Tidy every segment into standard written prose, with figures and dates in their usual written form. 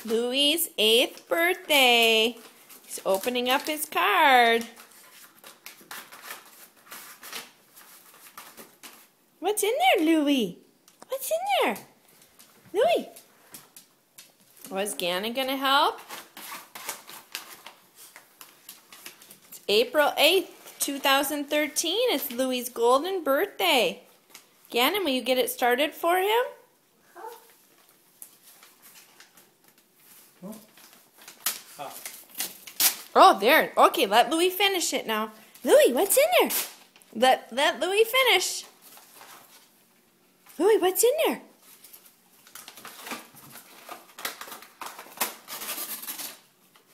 Louie's 8th birthday. He's opening up his card. What's in there, Louie? What's in there? Louie? Was Gannon going to help? It's April 8th, 2013. It's Louie's golden birthday. Gannon, will you get it started for him? Oh, there. Okay, let Louie finish it now. Louie, what's in there? Let Louie finish. Louie, what's in there?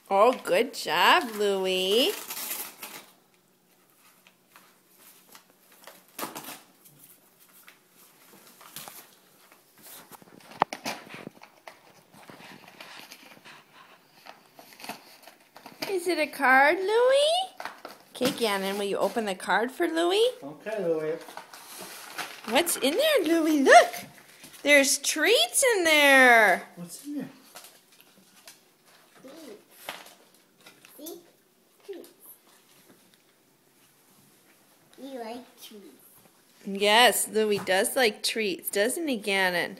Oh, good job, Louie. Is it a card, Louie? Okay, Gannon, will you open the card for Louie? Okay, Louie. What's in there, Louie? Look! There's treats in there! What's in there? See? Treats. You like treats. Yes, Louie does like treats, doesn't he, Gannon?